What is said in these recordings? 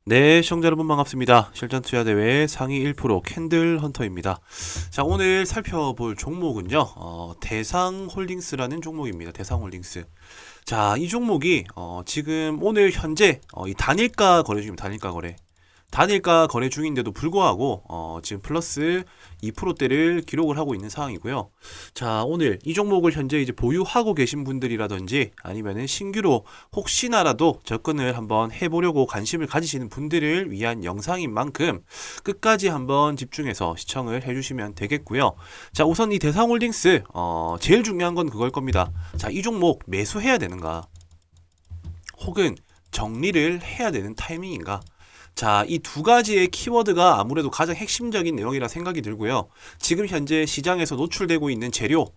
네, 시청자 여러분 반갑습니다. 실전투자대회 상위 1% 캔들 헌터입니다. 자, 오늘 살펴볼 종목은요, 대상홀딩스라는 종목입니다. 대상홀딩스. 자, 이 종목이, 지금 오늘 현재, 이 단일가 거래 중입니다. 단일가 거래. 단일가 거래 중인데도 불구하고 지금 플러스 2%대를 기록을 하고 있는 상황이고요. 자, 오늘 이 종목을 현재 이제 보유하고 계신 분들이라든지 아니면은 신규로 혹시나라도 접근을 한번 해보려고 관심을 가지시는 분들을 위한 영상인 만큼 끝까지 한번 집중해서 시청을 해주시면 되겠고요. 자, 우선 이 대상홀딩스 제일 중요한 건 그걸 겁니다. 자, 이 종목 매수해야 되는가? 혹은 정리를 해야 되는 타이밍인가? 자, 이 두 가지의 키워드가 아무래도 가장 핵심적인 내용이라 생각이 들고요. 지금 현재 시장에서 노출되고 있는 재료,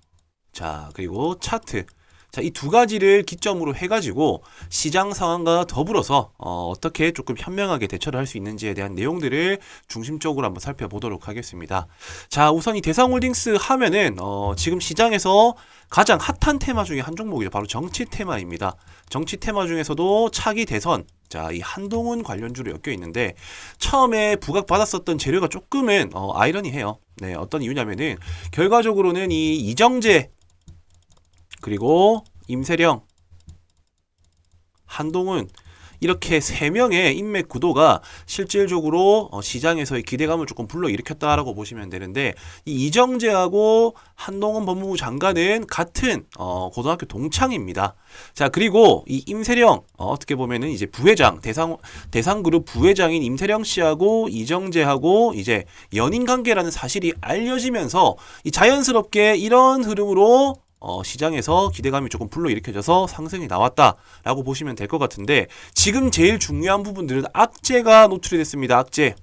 자, 그리고 차트. 자, 이 두 가지를 기점으로 해가지고 시장 상황과 더불어서 어떻게 조금 현명하게 대처를 할 수 있는지에 대한 내용들을 중심적으로 한번 살펴보도록 하겠습니다. 자, 우선 이 대상홀딩스 하면은 지금 시장에서 가장 핫한 테마 중에 한 종목이죠. 바로 정치 테마입니다. 정치 테마 중에서도 차기 대선, 자, 이 한동훈 관련주로 엮여 있는데 처음에 부각받았었던 재료가 조금은 아이러니해요. 네, 어떤 이유냐면은 결과적으로는 이 이정재 그리고 임세령, 한동훈 이렇게 세 명의 인맥 구도가 실질적으로 시장에서의 기대감을 조금 불러일으켰다라고 보시면 되는데 이 이정재하고 한동훈 법무부 장관은 같은 고등학교 동창입니다. 자, 그리고 이 임세령 어떻게 보면은 이제 부회장 대상그룹 부회장인 임세령 씨하고 이정재하고 이제 연인 관계라는 사실이 알려지면서 이 자연스럽게 이런 흐름으로 시장에서 기대감이 조금 불러일으켜져서 상승이 나왔다라고 보시면 될 것 같은데 지금 제일 중요한 부분들은 악재가 노출이 됐습니다. 악재.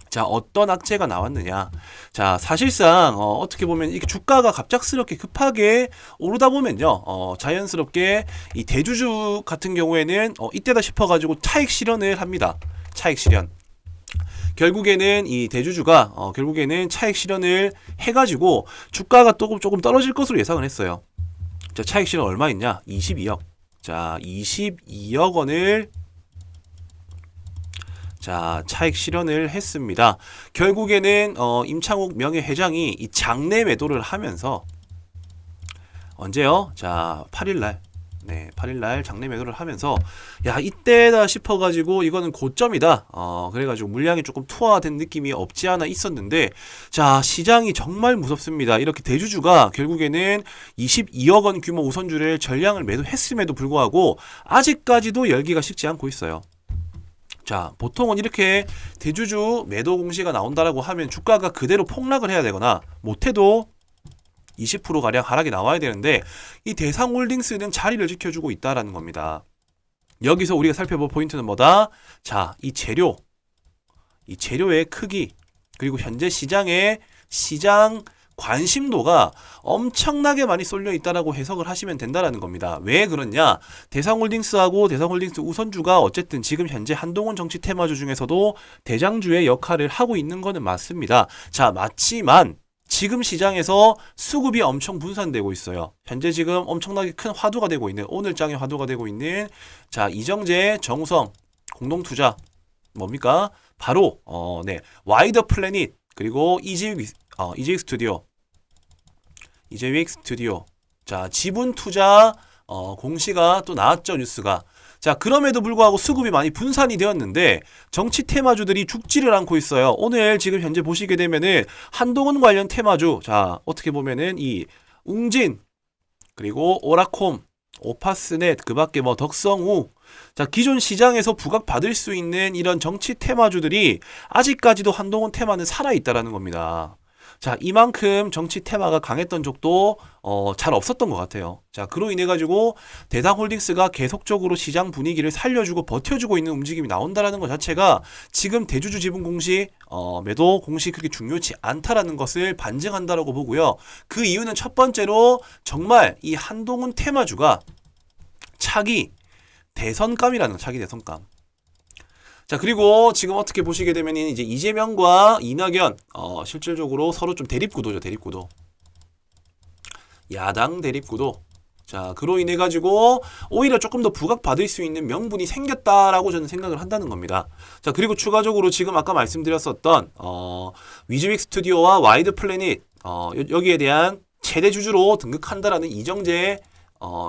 자, 어떤 악재가 나왔느냐. 자, 사실상 어떻게 보면 이게 주가가 갑작스럽게 급하게 오르다 보면요. 자연스럽게 이 대주주 같은 경우에는 이때다 싶어가지고 차익 실현을 합니다. 차익 실현. 결국에는 이 대주주가 결국에는 차익 실현을 해가지고 주가가 조금 떨어질 것으로 예상을 했어요. 자, 차익 실현 얼마 있냐? 22억. 자, 22억 원을 자, 차익 실현을 했습니다. 결국에는 임창욱 명예회장이 이 장내 매도를 하면서 언제요? 자, 8일날. 네, 8일날 장내 매도를 하면서 야, 이때다 싶어가지고 이거는 고점이다. 그래가지고 물량이 조금 투하된 느낌이 없지 않아 있었는데 자, 시장이 정말 무섭습니다. 이렇게 대주주가 결국에는 22억 원 규모 우선주를 전량을 매도했음에도 불구하고 아직까지도 열기가 식지 않고 있어요. 자, 보통은 이렇게 대주주 매도 공시가 나온다라고 하면 주가가 그대로 폭락을 해야 되거나 못해도 20%가량 하락이 나와야 되는데 이 대상홀딩스는 자리를 지켜주고 있다라는 겁니다. 여기서 우리가 살펴볼 포인트는 뭐다? 자, 이 재료의 크기 그리고 현재 시장 관심도가 엄청나게 많이 쏠려 있다라고 해석을 하시면 된다라는 겁니다. 왜 그러냐? 대상홀딩스하고 대상홀딩스 우선주가 어쨌든 지금 현재 한동훈 정치 테마주 중에서도 대장주의 역할을 하고 있는 거는 맞습니다. 자, 맞지만 지금 시장에서 수급이 엄청 분산되고 있어요. 현재 지금 엄청나게 큰 화두가 되고 있는 오늘장의 화두가 되고 있는 자, 이정재, 정우성 공동투자 뭡니까? 바로 와이더 플래닛 그리고 이재익 스튜디오 자, 지분 투자 공시가 또 나왔죠. 뉴스가. 자, 그럼에도 불구하고 수급이 많이 분산이 되었는데 정치 테마주들이 죽지를 않고 있어요. 오늘 지금 현재 보시게 되면은 한동훈 관련 테마주, 자, 어떻게 보면은 이 웅진 그리고 오라콤, 오파스넷, 그 밖에 뭐 덕성우, 자, 기존 시장에서 부각받을 수 있는 이런 정치 테마주들이 아직까지도 한동훈 테마는 살아있다라는 겁니다. 자, 이만큼 정치 테마가 강했던 적도 잘 없었던 것 같아요. 자, 그로 인해 가지고 대상홀딩스가 계속적으로 시장 분위기를 살려주고 버텨주고 있는 움직임이 나온다라는 것 자체가 지금 대주주 지분 공시 매도 공시 그렇게 중요치 않다라는 것을 반증한다라고 보고요. 그 이유는 첫 번째로 정말 이 한동훈 테마주가 차기 대선감이라는 차기 대선감. 자, 그리고 지금 어떻게 보시게 되면 이제 이재명과 이낙연 실질적으로 서로 좀 대립구도죠. 대립구도. 야당 대립구도. 자, 그로 인해 가지고 오히려 조금 더 부각받을 수 있는 명분이 생겼다라고 저는 생각을 한다는 겁니다. 자, 그리고 추가적으로 지금 아까 말씀드렸었던 위즈윅 스튜디오와 와이드 플래닛 여기에 대한 최대 주주로 등극한다라는 이정재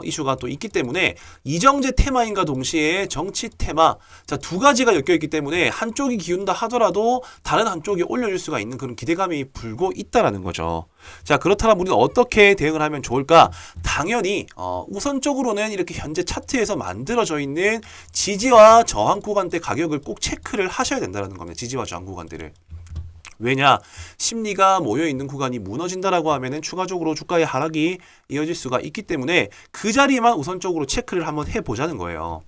이슈가 또 있기 때문에 이정재 테마인과 동시에 정치 테마, 자, 두 가지가 엮여 있기 때문에 한쪽이 기운다 하더라도 다른 한쪽이 올려줄 수가 있는 그런 기대감이 불고 있다라는 거죠. 자, 그렇다면 우리는 어떻게 대응을 하면 좋을까? 당연히 우선적으로는 이렇게 현재 차트에서 만들어져 있는 지지와 저항 구간대 가격을 꼭 체크를 하셔야 된다는 겁니다. 지지와 저항 구간대를. 왜냐? 심리가 모여있는 구간이 무너진다라고 하면은 추가적으로 주가의 하락이 이어질 수가 있기 때문에 그 자리만 우선적으로 체크를 한번 해보자는 거예요.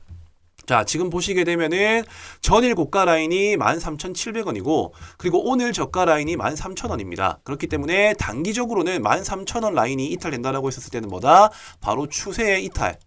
자, 지금 보시게 되면은 전일 고가 라인이 13,700원이고 그리고 오늘 저가 라인이 13,000원입니다. 그렇기 때문에 단기적으로는 13,000원 라인이 이탈된다라고 했었을 때는 뭐다? 바로 추세의 이탈.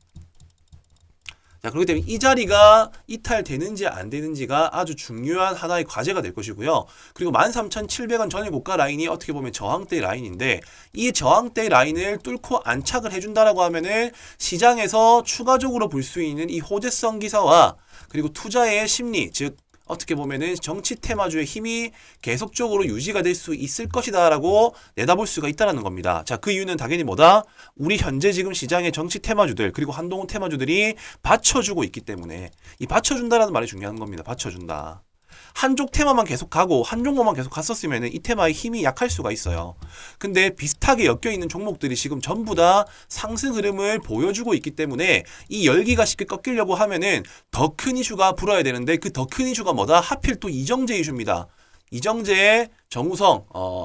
자, 그렇기 때문에 이 자리가 이탈되는지 안 되는지가 아주 중요한 하나의 과제가 될 것이고요. 그리고 13,700원 전일 고가 라인이 어떻게 보면 저항대 라인인데 이 저항대 라인을 뚫고 안착을 해준다라고 하면은 시장에서 추가적으로 볼 수 있는 이 호재성 기사와 그리고 투자의 심리, 즉 어떻게 보면은 정치 테마주의 힘이 계속적으로 유지가 될 수 있을 것이다라고 내다볼 수가 있다는 겁니다. 자, 그 이유는 당연히 뭐다? 우리 현재 지금 시장의 정치 테마주들 그리고 한동훈 테마주들이 받쳐주고 있기 때문에 이 받쳐준다라는 말이 중요한 겁니다. 받쳐준다. 한쪽 테마만 계속 가고 한 종목만 계속 갔었으면 이 테마의 힘이 약할 수가 있어요. 근데 비슷하게 엮여있는 종목들이 지금 전부 다 상승 흐름을 보여주고 있기 때문에 이 열기가 쉽게 꺾이려고 하면은 더 큰 이슈가 불어야 되는데 그 더 큰 이슈가 뭐다? 하필 또 이정재 이슈입니다. 이정재의 정우성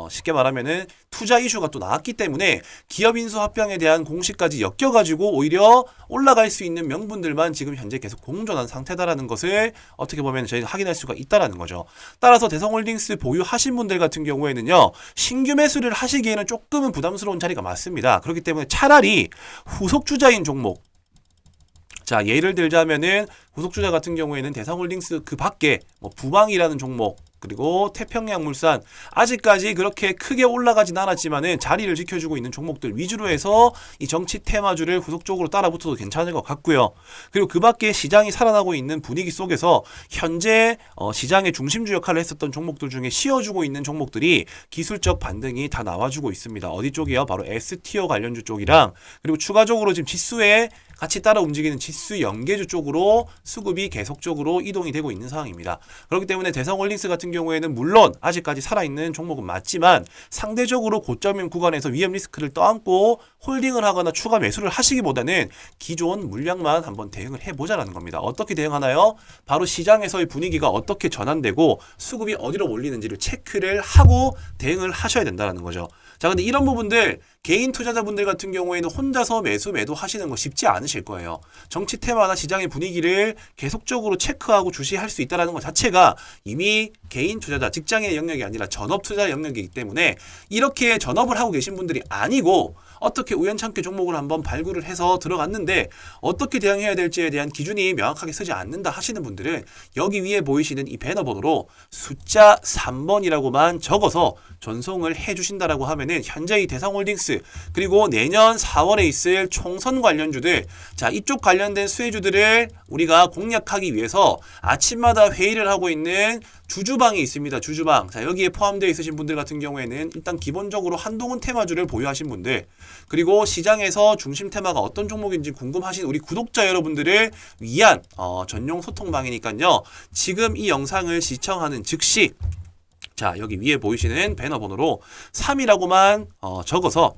쉽게 말하면은 투자 이슈가 또 나왔기 때문에 기업 인수 합병에 대한 공시까지 엮여가지고 오히려 올라갈 수 있는 명분들만 지금 현재 계속 공존한 상태다라는 것을 어떻게 보면 저희가 확인할 수가 있다라는 거죠. 따라서 대성홀딩스 보유하신 분들 같은 경우에는요, 신규 매수를 하시기에는 조금은 부담스러운 자리가 맞습니다. 그렇기 때문에 차라리 후속 주자인 종목, 자, 예를 들자면은 후속주자 같은 경우에는 대성홀딩스 그 밖에 뭐 부방이라는 종목 그리고 태평양물산 아직까지 그렇게 크게 올라가진 않았지만은 자리를 지켜주고 있는 종목들 위주로 해서 이 정치 테마주를 후속적으로 따라붙어도 괜찮을 것 같고요. 그리고 그 밖에 시장이 살아나고 있는 분위기 속에서 현재 시장의 중심주 역할을 했었던 종목들 중에 쉬어주고 있는 종목들이 기술적 반등이 다 나와주고 있습니다. 어디 쪽이요? 바로 S티어 관련주 쪽이랑 그리고 추가적으로 지금 지수에 같이 따라 움직이는 지수 연계주 쪽으로 수급이 계속적으로 이동이 되고 있는 상황입니다. 그렇기 때문에 대성홀딩스 같은 경우에는 물론 아직까지 살아있는 종목은 맞지만 상대적으로 고점인 구간에서 위험 리스크를 떠안고 홀딩을 하거나 추가 매수를 하시기보다는 기존 물량만 한번 대응을 해보자라는 겁니다. 어떻게 대응하나요? 바로 시장에서의 분위기가 어떻게 전환되고 수급이 어디로 몰리는지를 체크를 하고 대응을 하셔야 된다는 거죠. 자, 근데 이런 부분들 개인 투자자분들 같은 경우에는 혼자서 매도 하시는 거 쉽지 않으실 거예요. 정치 테마나 시장의 분위기를 계속적으로 체크하고 주시할 수 있다는 것 자체가 이미 개인 투자자, 직장의 영역이 아니라 전업 투자 영역이기 때문에 이렇게 전업을 하고 계신 분들이 아니고 어떻게 우연찮게 종목을 한번 발굴을 해서 들어갔는데 어떻게 대응해야 될지에 대한 기준이 명확하게 쓰지 않는다 하시는 분들은 여기 위에 보이시는 이 배너 번호로 숫자 3번이라고만 적어서 전송을 해주신다라고 하면은 현재 이 대성홀딩스 그리고 내년 4월에 있을 총선 관련주들, 자, 이쪽 관련된 수혜주들을 우리가 공략하기 위해서 아침마다 회의를 하고 있는 주주방이 있습니다. 주주방. 자, 여기에 포함되어 있으신 분들 같은 경우에는 일단 기본적으로 한동훈 테마주를 보유하신 분들, 그리고 시장에서 중심 테마가 어떤 종목인지 궁금하신 우리 구독자 여러분들을 위한 전용 소통방이니까요. 지금 이 영상을 시청하는 즉시, 자, 여기 위에 보이시는 배너 번호로 3이라고만 적어서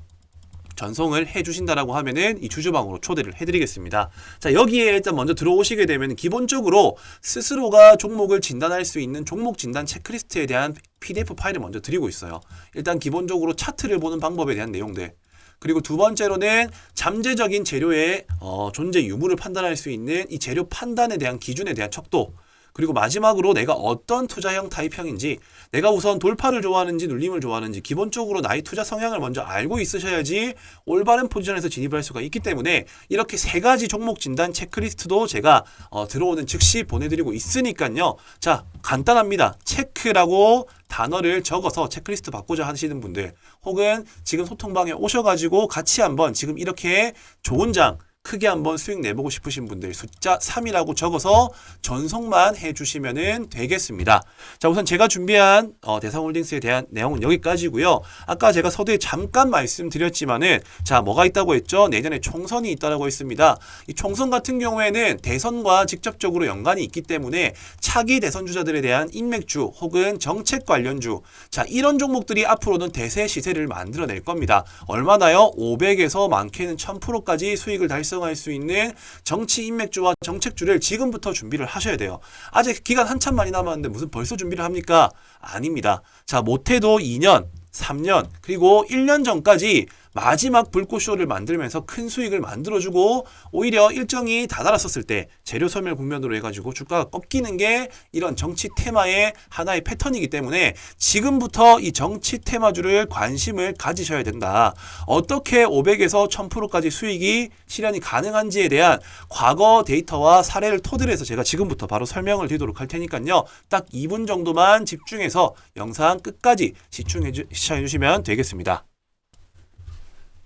전송을 해주신다라고 하면은 이 주주방으로 초대를 해드리겠습니다. 자, 여기에 일단 먼저 들어오시게 되면 기본적으로 스스로가 종목을 진단할 수 있는 종목 진단 체크리스트에 대한 PDF 파일을 먼저 드리고 있어요. 일단 기본적으로 차트를 보는 방법에 대한 내용들. 그리고 두 번째로는 잠재적인 재료의 존재 유무를 판단할 수 있는 이 재료 판단에 대한 기준에 대한 척도. 그리고 마지막으로 내가 어떤 투자형 타입형인지, 내가 우선 돌파를 좋아하는지 눌림을 좋아하는지 기본적으로 나의 투자 성향을 먼저 알고 있으셔야지 올바른 포지션에서 진입할 수가 있기 때문에 이렇게 세 가지 종목 진단 체크리스트도 제가 들어오는 즉시 보내드리고 있으니까요. 자, 간단합니다. 체크라고 단어를 적어서 체크리스트 받고자 하시는 분들, 혹은 지금 소통방에 오셔가지고 같이 한번 지금 이렇게 좋은 장 크게 한번 수익 내보고 싶으신 분들 숫자 3이라고 적어서 전송만 해주시면 되겠습니다. 자, 우선 제가 준비한 대상홀딩스에 대한 내용은 여기까지고요. 아까 제가 서두에 잠깐 말씀드렸지만은, 자, 뭐가 있다고 했죠? 내년에 총선이 있다고 했습니다. 이 총선 같은 경우에는 대선과 직접적으로 연관이 있기 때문에 차기 대선 주자들에 대한 인맥주 혹은 정책 관련주, 자, 이런 종목들이 앞으로는 대세 시세를 만들어낼 겁니다. 얼마나요? 500에서 많게는 1000%까지 수익을 달성할 수 있는 정치 인맥주와 정책주를 지금부터 준비를 하셔야 돼요. 아직 기간 한참 많이 남았는데 무슨 벌써 준비를 합니까? 아닙니다. 자, 못해도 2년, 3년, 그리고 1년 전까지 마지막 불꽃쇼를 만들면서 큰 수익을 만들어주고, 오히려 일정이 다다랐었을 때 재료 소멸 국면으로 해가지고 주가가 꺾이는 게 이런 정치 테마의 하나의 패턴이기 때문에 지금부터 이 정치 테마주를 관심을 가지셔야 된다. 어떻게 500에서 1000%까지 수익이 실현이 가능한지에 대한 과거 데이터와 사례를 토대로 해서 제가 지금부터 바로 설명을 드리도록 할 테니까요. 딱 2분 정도만 집중해서 영상 끝까지 시청해주시면 되겠습니다.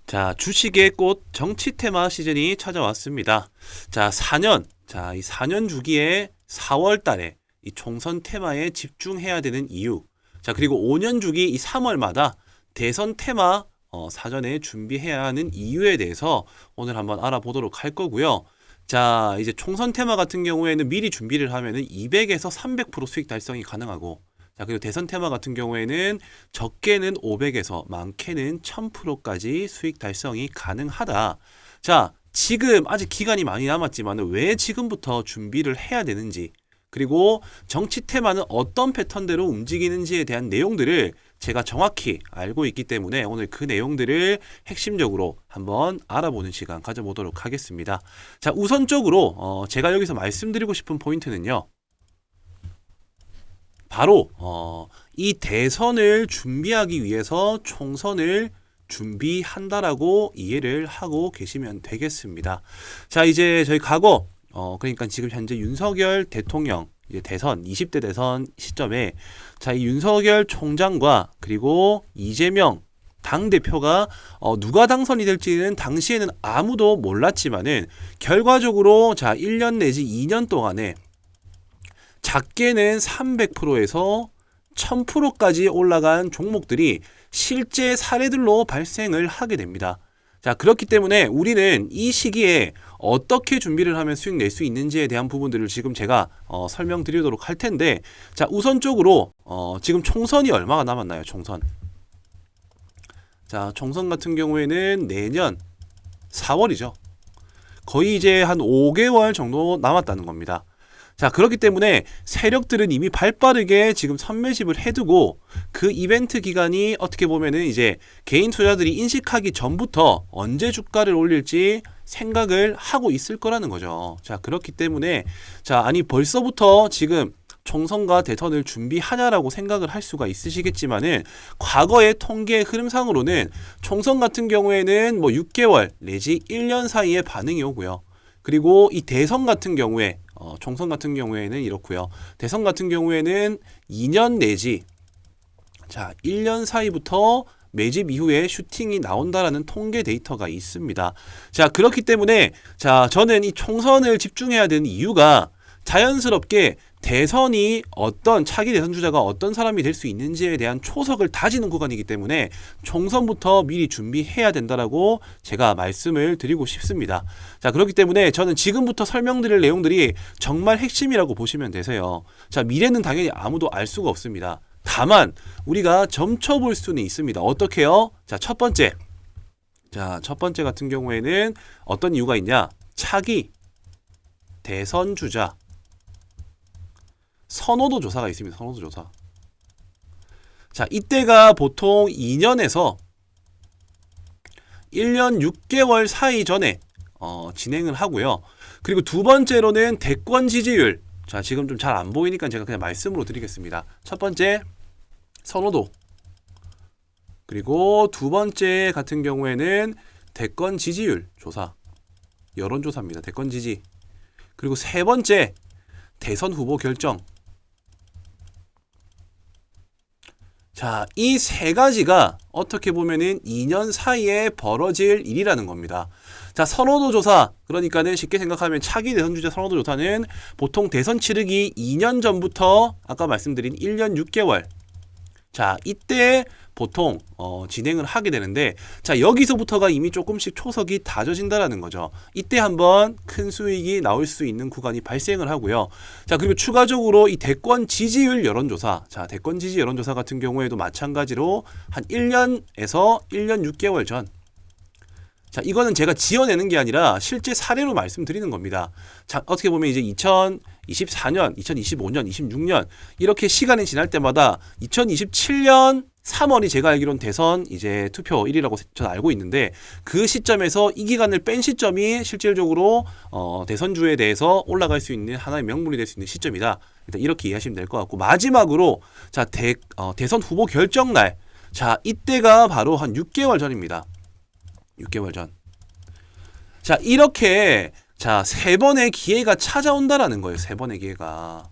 자, 주식의 꽃 정치 테마 시즌이 찾아왔습니다. 자, 4년. 자, 이 4년 주기에 4월 달에 이 총선 테마에 집중해야 되는 이유. 자, 그리고 5년 주기 이 3월마다 대선 테마 사전에 준비해야 하는 이유에 대해서 오늘 한번 알아보도록 할 거고요. 자, 이제 총선 테마 같은 경우에는 미리 준비를 하면은 200에서 300% 수익 달성이 가능하고, 자, 그리고 대선 테마 같은 경우에는 적게는 500에서 많게는 1000%까지 수익 달성이 가능하다. 자, 지금 아직 기간이 많이 남았지만 왜 지금부터 준비를 해야 되는지, 그리고 정치 테마는 어떤 패턴대로 움직이는지에 대한 내용들을 제가 정확히 알고 있기 때문에 오늘 그 내용들을 핵심적으로 한번 알아보는 시간 가져보도록 하겠습니다. 자, 우선적으로 제가 여기서 말씀드리고 싶은 포인트는요. 바로 이 대선을 준비하기 위해서 총선을 준비한다라고 이해를 하고 계시면 되겠습니다. 자, 이제 저희 과거 그러니까 지금 현재 윤석열 대통령 이제 대선 20대 대선 시점에, 자, 이 윤석열 총장과 그리고 이재명 당대표가 누가 당선이 될지는 당시에는 아무도 몰랐지만은 결과적으로 자 1년 내지 2년 동안에 작게는 300%에서 1000%까지 올라간 종목들이 실제 사례들로 발생을 하게 됩니다. 자, 그렇기 때문에 우리는 이 시기에 어떻게 준비를 하면 수익 낼 수 있는지에 대한 부분들을 지금 제가 설명드리도록 할 텐데, 자, 우선적으로 지금 총선이 얼마가 남았나요? 총선. 자, 총선 같은 경우에는 내년 4월이죠. 거의 이제 한 5개월 정도 남았다는 겁니다. 자, 그렇기 때문에 세력들은 이미 발빠르게 지금 선매집을 해두고 그 이벤트 기간이 어떻게 보면은 이제 개인 투자들이 인식하기 전부터 언제 주가를 올릴지 생각을 하고 있을 거라는 거죠. 자, 그렇기 때문에 자, 아니 벌써부터 지금 총선과 대선을 준비하냐라고 생각을 할 수가 있으시겠지만은, 과거의 통계 흐름상으로는 총선 같은 경우에는 뭐 6개월 내지 1년 사이에 반응이 오고요. 그리고 이 대선 같은 경우에 총선 같은 경우에는 이렇고요. 대선 같은 경우에는 2년 내지 자 1년 사이부터 매집 이후에 슈팅이 나온다라는 통계 데이터가 있습니다. 자, 그렇기 때문에 자 저는 이 총선을 집중해야 되는 이유가 자연스럽게 대선이 어떤 차기 대선 주자가 어떤 사람이 될 수 있는지에 대한 초석을 다지는 구간이기 때문에 총선부터 미리 준비해야 된다라고 제가 말씀을 드리고 싶습니다. 자, 그렇기 때문에 저는 지금부터 설명드릴 내용들이 정말 핵심이라고 보시면 되세요. 자, 미래는 당연히 아무도 알 수가 없습니다. 다만 우리가 점쳐볼 수는 있습니다. 어떻게요? 자, 첫 번째 같은 경우에는 어떤 이유가 있냐? 차기 대선 주자 선호도 조사가 있습니다. 선호도 조사. 자, 이때가 보통 2년에서 1년 6개월 사이 전에 진행을 하고요. 그리고 두 번째로는 대권 지지율. 자, 지금 좀 잘 안 보이니까 제가 그냥 말씀으로 드리겠습니다. 첫 번째, 선호도. 그리고 두 번째 같은 경우에는 대권 지지율 조사. 여론조사입니다. 대권 지지. 그리고 세 번째, 대선 후보 결정. 자, 이 세 가지가 어떻게 보면은 2년 사이에 벌어질 일이라는 겁니다. 자, 선호도 조사. 그러니까는 쉽게 생각하면 차기 대선 주자 선호도 조사는 보통 대선 치르기 2년 전부터 아까 말씀드린 1년 6개월. 자, 이때 보통 진행을 하게 되는데, 자, 여기서부터가 이미 조금씩 초석이 다져진다라는 거죠. 이때 한번 큰 수익이 나올 수 있는 구간이 발생을 하고요. 자, 그리고 추가적으로 이 대권 지지율 여론조사, 자, 대권 지지 여론조사 같은 경우에도 마찬가지로 한 1년에서 1년 6개월 전. 자, 이거는 제가 지어내는 게 아니라 실제 사례로 말씀드리는 겁니다. 자, 어떻게 보면 이제 2024년, 2025년, 26년 이렇게 시간이 지날 때마다 2027년 3월이 제가 알기로는 대선 이제 투표일이라고 저는 알고 있는데, 그 시점에서 이 기간을 뺀 시점이 실질적으로 대선주에 대해서 올라갈 수 있는 하나의 명분이 될 수 있는 시점이다. 일단 이렇게 이해하시면 될 것 같고, 마지막으로 자, 대선 후보 결정날. 자, 이때가 바로 한 6개월 전입니다. 6개월 전. 자, 이렇게 자, 세 번의 기회가 찾아온다라는 거예요. 세 번의 기회가.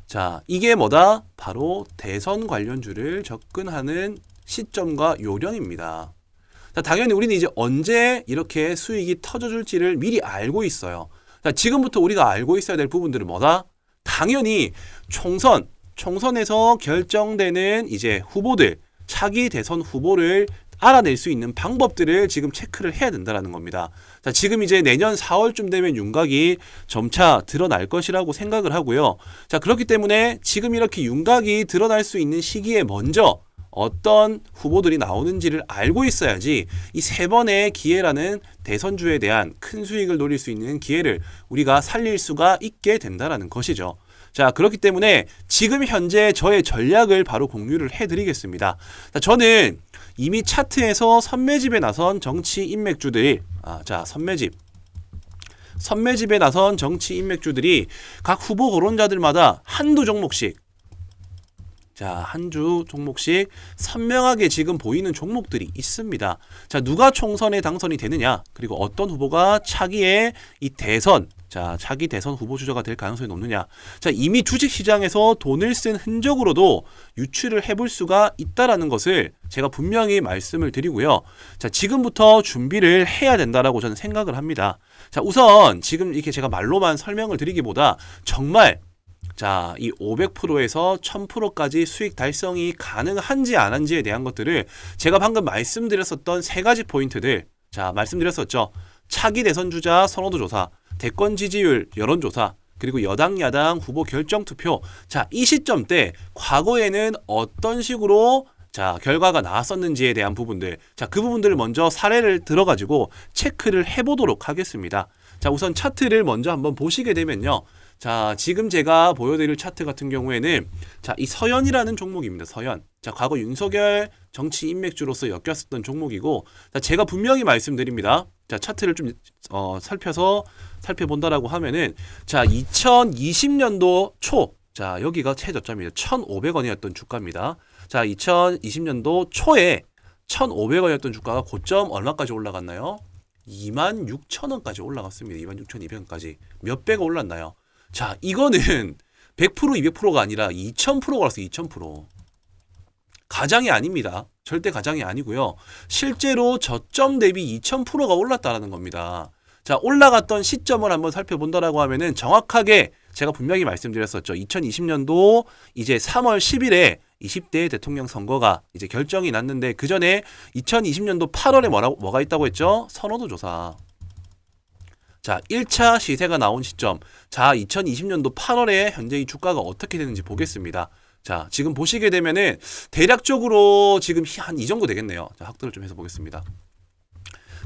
자, 이게 뭐다? 바로 대선 관련주를 접근하는 시점과 요령입니다. 자, 당연히 우리는 이제 언제 이렇게 수익이 터져줄지를 미리 알고 있어요. 자, 지금부터 우리가 알고 있어야 될 부분들은 뭐다? 당연히 총선에서 결정되는 이제 후보들, 차기 대선 후보를 알아낼 수 있는 방법들을 지금 체크를 해야 된다는 겁니다. 자, 지금 이제 내년 4월쯤 되면 윤곽이 점차 드러날 것이라고 생각을 하고요. 자, 그렇기 때문에 지금 이렇게 윤곽이 드러날 수 있는 시기에 먼저 어떤 후보들이 나오는지를 알고 있어야지 이 세 번의 기회라는 대선주에 대한 큰 수익을 노릴 수 있는 기회를 우리가 살릴 수가 있게 된다는 것이죠. 자, 그렇기 때문에 지금 현재 저의 전략을 바로 공유를 해드리겠습니다. 자, 저는 이미 차트에서 선매집에 나선 정치 인맥주들이 선매집에 나선 정치 인맥주들이 각 후보 거론자들마다 한두 종목씩, 자, 한주 종목씩 선명하게 지금 보이는 종목들이 있습니다. 자, 누가 총선에 당선이 되느냐, 그리고 어떤 후보가 차기에 이 대선, 자, 차기 대선 후보 주자가 될 가능성이 높느냐. 자, 이미 주식시장에서 돈을 쓴 흔적으로도 유추를 해볼 수가 있다라는 것을 제가 분명히 말씀을 드리고요. 자, 지금부터 준비를 해야 된다라고 저는 생각을 합니다. 자, 우선 지금 이렇게 제가 말로만 설명을 드리기보다 정말 자, 이 500%에서 1000%까지 수익 달성이 가능한지 안 한지에 대한 것들을 제가 방금 말씀드렸었던 세 가지 포인트들, 자, 말씀드렸었죠. 차기 대선 주자 선호도 조사, 대권 지지율 여론조사, 그리고 여당 야당 후보 결정 투표. 자, 이 시점 때 과거에는 어떤 식으로 자, 결과가 나왔었는지에 대한 부분들, 자, 그 부분들을 먼저 사례를 들어가지고 체크를 해보도록 하겠습니다. 자, 우선 차트를 먼저 한번 보시게 되면요. 자, 지금 제가 보여드릴 차트 같은 경우에는 자, 이 서현이라는 종목입니다. 서현. 자, 과거 윤석열 정치 인맥주로서 엮였었던 종목이고, 자, 제가 분명히 말씀드립니다. 자, 차트를 좀 살펴본다라고 하면은, 자, 2020년도 초, 자, 여기가 최저점이에요. 1,500원이었던 주가입니다. 자, 2020년도 초에 1,500원이었던 주가가 고점 얼마까지 올라갔나요? 26,000원까지 올라갔습니다. 26,200원까지. 몇 배가 올랐나요? 자, 이거는 100%, 200%가 아니라 2000%가 올랐어요. 2000%. 가장이 아닙니다. 절대 가장이 아니고요. 실제로 저점 대비 2000%가 올랐다는 겁니다. 자, 올라갔던 시점을 한번 살펴본다라고 하면은 정확하게 제가 분명히 말씀드렸었죠. 2020년도 이제 3월 10일에 20대 대통령 선거가 이제 결정이 났는데, 그 전에 2020년도 8월에 뭐가 있다고 했죠? 선호도 조사. 자, 1차 시세가 나온 시점. 자, 2020년도 8월에 현재 이 주가가 어떻게 되는지 보겠습니다. 자, 지금 보시게 되면은 대략적으로 지금 한 이 정도 되겠네요. 자, 확대를 좀 해서 보겠습니다.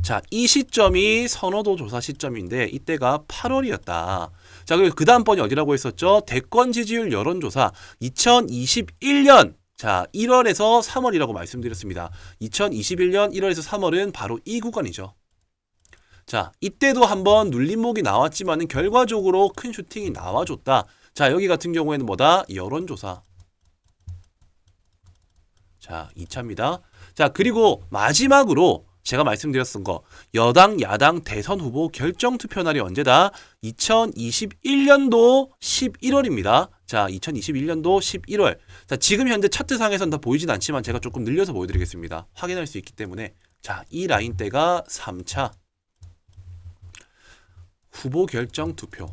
자, 이 시점이 선호도 조사 시점인데 이때가 8월이었다. 자, 그리고 그 다음 번이 어디라고 했었죠? 대권 지지율 여론조사 2021년 자, 1월에서 3월이라고 말씀드렸습니다. 2021년 1월에서 3월은 바로 이 구간이죠. 자, 이때도 한번 눌림목이 나왔지만은 결과적으로 큰 슈팅이 나와줬다. 자, 여기 같은 경우에는 뭐다? 여론조사. 자, 2차입니다. 자, 그리고 마지막으로 제가 말씀드렸던 거, 여당, 야당 대선 후보 결정 투표 날이 언제다? 2021년도 11월입니다. 자, 2021년도 11월. 자, 지금 현재 차트상에서는 다 보이진 않지만 제가 조금 늘려서 보여드리겠습니다. 확인할 수 있기 때문에. 자, 이 라인대가 3차. 후보 결정 투표.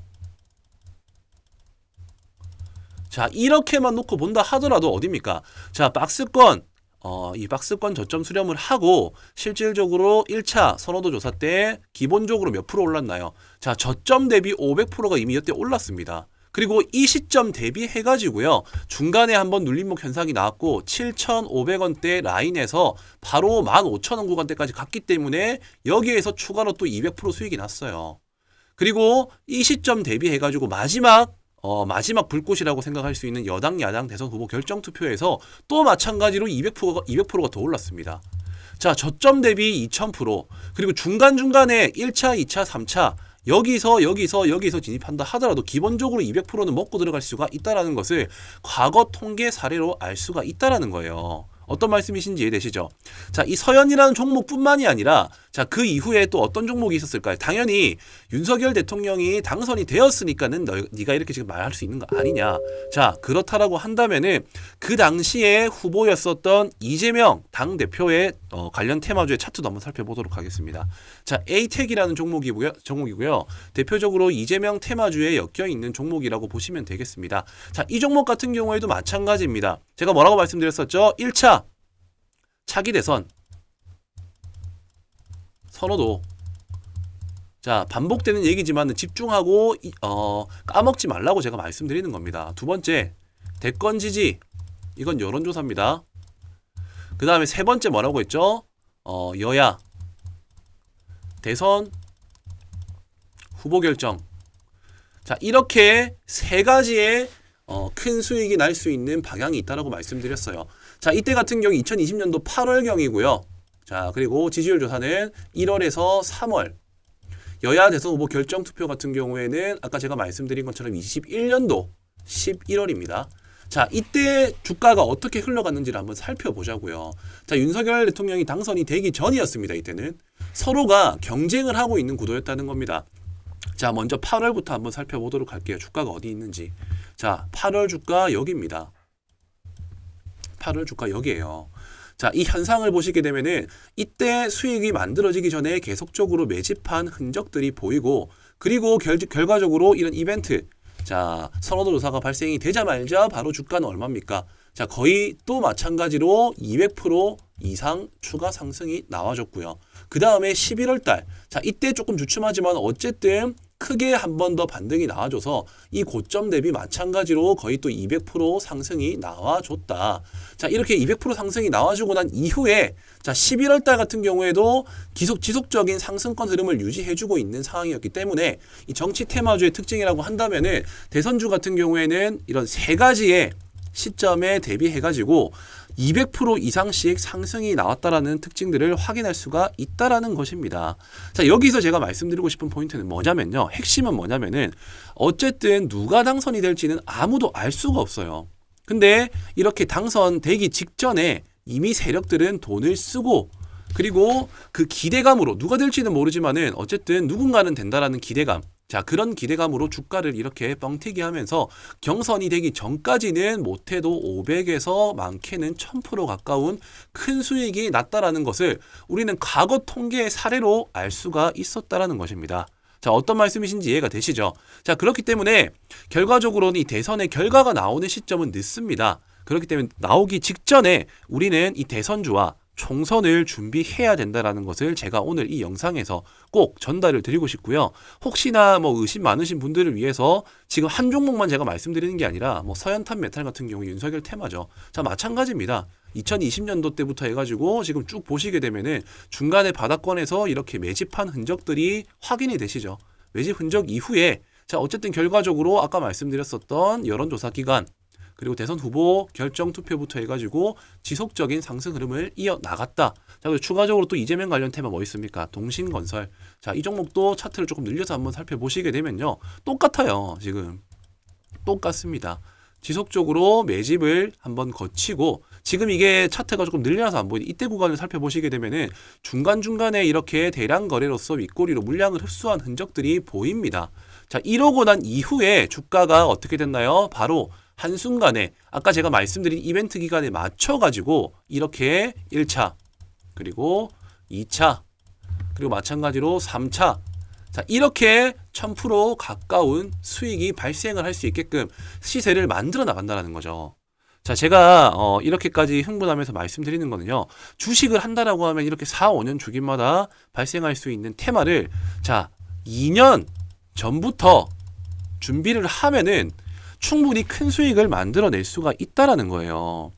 자, 이렇게만 놓고 본다 하더라도 어딥니까? 자, 박스권. 이 박스권 저점 수렴을 하고 실질적으로 1차 선호도 조사 때 기본적으로 몇 프로 올랐나요? 자, 저점 대비 500%가 이미 이때 올랐습니다. 그리고 이 시점 대비해가지고요. 중간에 한번 눌림목 현상이 나왔고 7,500원대 라인에서 바로 15,000원 구간대까지 갔기 때문에 여기에서 추가로 또 200% 수익이 났어요. 그리고 이 시점 대비해가지고 마지막 불꽃이라고 생각할 수 있는 여당, 야당 대선 후보 결정 투표에서 또 마찬가지로 200%가 더 올랐습니다. 자, 저점 대비 2000%, 그리고 중간중간에 1차, 2차, 3차, 여기서 진입한다 하더라도 기본적으로 200%는 먹고 들어갈 수가 있다는 것을 과거 통계 사례로 알 수가 있다는 거예요. 어떤 말씀이신지 이해되시죠? 자, 이 서현이라는 종목뿐만이 아니라 자, 그 이후에 또 어떤 종목이 있었을까요? 당연히 윤석열 대통령이 당선이 되었으니까는 네가 이렇게 지금 말할 수 있는 거 아니냐. 자, 그렇다라고 한다면은 그 당시에 후보였었던 이재명 당대표의 관련 테마주의 차트도 한번 살펴보도록 하겠습니다. 자, 에이텍이라는 종목이고요. 대표적으로 이재명 테마주에 엮여 있는 종목이라고 보시면 되겠습니다. 자, 이 종목 같은 경우에도 마찬가지입니다. 제가 뭐라고 말씀드렸었죠? 1차 차기 대선 선호도. 자, 반복되는 얘기지만 집중하고 까먹지 말라고 제가 말씀드리는 겁니다. 두 번째, 대권 지지. 이건 여론조사입니다. 그 다음에 세 번째 뭐라고 했죠? 여야 대선 후보 결정. 자, 이렇게 세 가지의 큰 수익이 날 수 있는 방향이 있다라고 말씀드렸어요. 자, 이때 같은 경우 2020년도 8월경이고요. 자, 그리고 지지율 조사는 1월에서 3월. 여야 대선 후보 결정 투표 같은 경우에는 아까 제가 말씀드린 것처럼 21년도 11월입니다. 자, 이때 주가가 어떻게 흘러갔는지를 한번 살펴보자고요. 자, 윤석열 대통령이 당선이 되기 전이었습니다. 이때는 서로가 경쟁을 하고 있는 구도였다는 겁니다. 자, 먼저 8월부터 한번 살펴보도록 할게요. 주가가 어디 있는지. 자, 8월 주가 여기입니다. 8월 주가 여기에요. 자, 이 현상을 보시게 되면은 이때 수익이 만들어지기 전에 계속적으로 매집한 흔적들이 보이고, 그리고 결과적으로 이런 이벤트, 자, 선호도 조사가 발생이 되자마자 바로 주가는 얼마입니까? 자, 거의 또 마찬가지로 200% 이상 추가 상승이 나와줬고요. 그 다음에 11월 달, 자, 이때 조금 주춤하지만 어쨌든 크게 한 번 더 반등이 나와줘서 이 고점 대비 마찬가지로 거의 또 200% 상승이 나와줬다. 자, 이렇게 200% 상승이 나와주고 난 이후에 자, 11월 달 같은 경우에도 지속적인 상승권 흐름을 유지해주고 있는 상황이었기 때문에 이 정치 테마주의 특징이라고 한다면은 대선주 같은 경우에는 이런 세 가지의 시점에 대비해가지고 200% 이상씩 상승이 나왔다라는 특징들을 확인할 수가 있다라는 것입니다. 자, 여기서 제가 말씀드리고 싶은 포인트는 뭐냐면요. 핵심은 뭐냐면은 어쨌든 누가 당선이 될지는 아무도 알 수가 없어요. 근데 이렇게 당선되기 직전에 이미 세력들은 돈을 쓰고, 그리고 그 기대감으로 누가 될지는 모르지만은 어쨌든 누군가는 된다라는 기대감, 자, 그런 기대감으로 주가를 이렇게 뻥튀기 하면서 경선이 되기 전까지는 못해도 500에서 많게는 1000% 가까운 큰 수익이 났다라는 것을 우리는 과거 통계의 사례로 알 수가 있었다라는 것입니다. 자, 어떤 말씀이신지 이해가 되시죠? 자, 그렇기 때문에 결과적으로는 이 대선의 결과가 나오는 시점은 늦습니다. 그렇기 때문에 나오기 직전에 우리는 이 대선주와 총선을 준비해야 된다라는 것을 제가 오늘 이 영상에서 꼭 전달을 드리고 싶고요. 혹시나 뭐 의심 많으신 분들을 위해서 지금 한 종목만 제가 말씀드리는 게 아니라 뭐 서현탄 메탈 같은 경우 윤석열 테마죠. 자, 마찬가지입니다. 2020년도 때부터 해가지고 지금 쭉 보시게 되면은 중간에 바닥권에서 이렇게 매집한 흔적들이 확인이 되시죠. 매집 흔적 이후에 자, 어쨌든 결과적으로 아까 말씀드렸었던 여론조사 기관, 그리고 대선 후보 결정 투표부터 해가지고 지속적인 상승 흐름을 이어나갔다. 자, 그리고 추가적으로 또 이재명 관련 테마 뭐 있습니까? 동신건설. 자, 이 종목도 차트를 조금 늘려서 한번 살펴보시게 되면요. 똑같아요. 지금. 똑같습니다. 지속적으로 매집을 한번 거치고 지금 이게 차트가 조금 늘려서 안 보이는데 이때 구간을 살펴보시게 되면은 중간중간에 이렇게 대량 거래로서 윗꼬리로 물량을 흡수한 흔적들이 보입니다. 자, 이러고 난 이후에 주가가 어떻게 됐나요? 바로 한순간에 아까 제가 말씀드린 이벤트 기간에 맞춰가지고 이렇게 1차 그리고 2차 그리고 마찬가지로 3차 자, 이렇게 1000% 가까운 수익이 발생을 할 수 있게끔 시세를 만들어 나간다는 거죠. 자, 제가 이렇게까지 흥분하면서 말씀드리는 거는요. 주식을 한다라고 하면 이렇게 4, 5년 주기마다 발생할 수 있는 테마를 자, 2년 전부터 준비를 하면은 충분히 큰 수익을 만들어낼 수가 있다라는 거예요.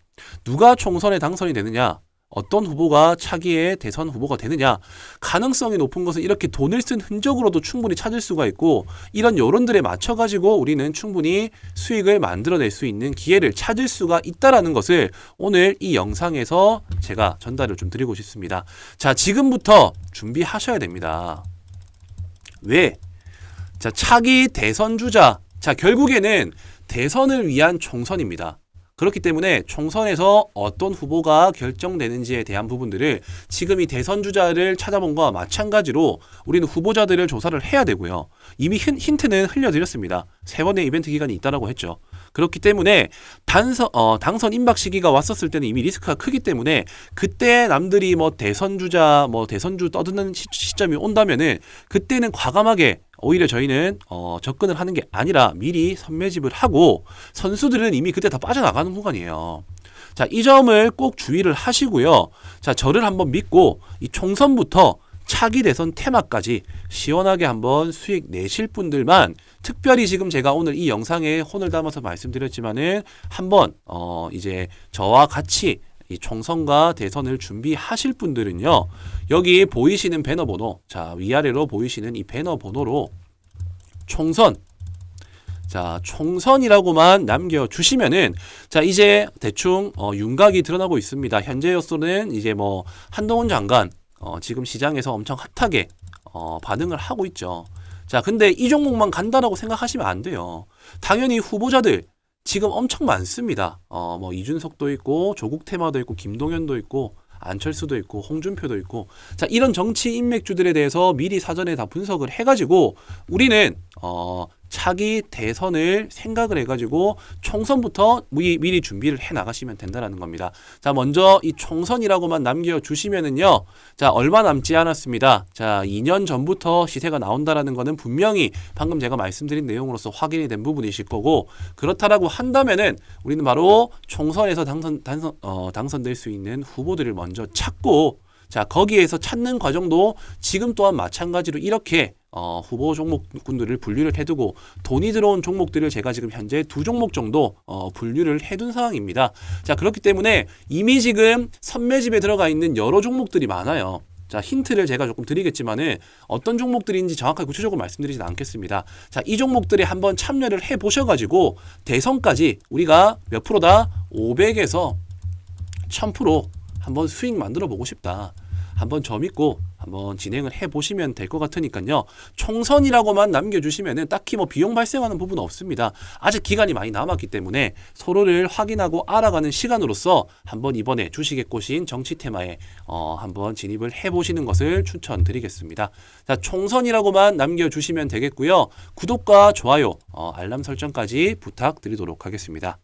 누가 총선에 당선이 되느냐? 어떤 후보가 차기의 대선 후보가 되느냐 가능성이 높은 것은 이렇게 돈을 쓴 흔적으로도 충분히 찾을 수가 있고 이런 여론들에 맞춰 가지고 우리는 충분히 수익을 만들어낼 수 있는 기회를 찾을 수가 있다라는 것을 오늘 이 영상에서 제가 전달을 좀 드리고 싶습니다. 자, 지금부터 준비하셔야 됩니다. 왜? 자, 차기 대선 주자. 자, 결국에는 대선을 위한 총선입니다. 그렇기 때문에 총선에서 어떤 후보가 결정되는지에 대한 부분들을 지금 이 대선 주자를 찾아본 거와 마찬가지로 우리는 후보자들을 조사를 해야 되고요. 이미 힌트는 흘려드렸습니다. 3번의 이벤트 기간이 있다라고 했죠. 그렇기 때문에 당선 임박 시기가 왔었을 때는 이미 리스크가 크기 때문에 그때 남들이 뭐 대선 주자, 뭐 대선주 떠드는 시점이 온다면은 그때는 과감하게 오히려 저희는 접근을 하는 게 아니라 미리 선매집을 하고 선수들은 이미 그때 다 빠져나가는 구간이에요. 자, 이 점을 꼭 주의를 하시고요. 자, 저를 한번 믿고 이 총선부터 차기 대선 테마까지 시원하게 한번 수익 내실 분들만 특별히 지금 제가 오늘 이 영상에 혼을 담아서 말씀드렸지만은 한번 이제 저와 같이 이 총선과 대선을 준비하실 분들은요. 여기 보이시는 배너 번호 자, 위아래로 보이시는 이 배너 번호로 총선 자, 총선이라고만 남겨주시면은 자, 이제 대충 윤곽이 드러나고 있습니다. 현재로서는 이제 뭐 한동훈 장관 지금 시장에서 엄청 핫하게 반응을 하고 있죠. 자, 근데 이 종목만 간다라고 생각하시면 안 돼요. 당연히 후보자들 지금 엄청 많습니다. 뭐 이준석도 있고 조국 테마도 있고 김동연도 있고 안철수도 있고 홍준표도 있고 자, 이런 정치 인맥주들에 대해서 미리 사전에 다 분석을 해가지고 우리는 차기 대선을 생각을 해가지고 총선부터 미리 준비를 해 나가시면 된다는 겁니다. 자, 먼저 이 총선이라고만 남겨주시면은요. 자, 얼마 남지 않았습니다. 자, 2년 전부터 시세가 나온다라는 거는 분명히 방금 제가 말씀드린 내용으로서 확인이 된 부분이실 거고 그렇다라고 한다면은 우리는 바로 총선에서 당선될 수 있는 후보들을 먼저 찾고 자, 거기에서 찾는 과정도 지금 또한 마찬가지로 이렇게 후보 종목군들을 분류를 해두고 돈이 들어온 종목들을 제가 지금 현재 2종목 정도 분류를 해둔 상황입니다. 자, 그렇기 때문에 이미 지금 선매집에 들어가 있는 여러 종목들이 많아요. 자, 힌트를 제가 조금 드리겠지만은 어떤 종목들인지 정확하게 구체적으로 말씀드리진 않겠습니다. 자, 이 종목들에 한번 참여를 해 보셔가지고 대선까지 우리가 몇 프로다? 500에서 1000% 한번 수익 만들어 보고 싶다. 한번 저 믿고 한번 진행을 해보시면 될 것 같으니까요. 총선이라고만 남겨주시면은 딱히 뭐 비용 발생하는 부분은 없습니다. 아직 기간이 많이 남았기 때문에 서로를 확인하고 알아가는 시간으로서 한번 이번에 주식의 꽃인 정치 테마에 한번 진입을 해보시는 것을 추천드리겠습니다. 자, 총선이라고만 남겨주시면 되겠고요. 구독과 좋아요, 알람 설정까지 부탁드리도록 하겠습니다.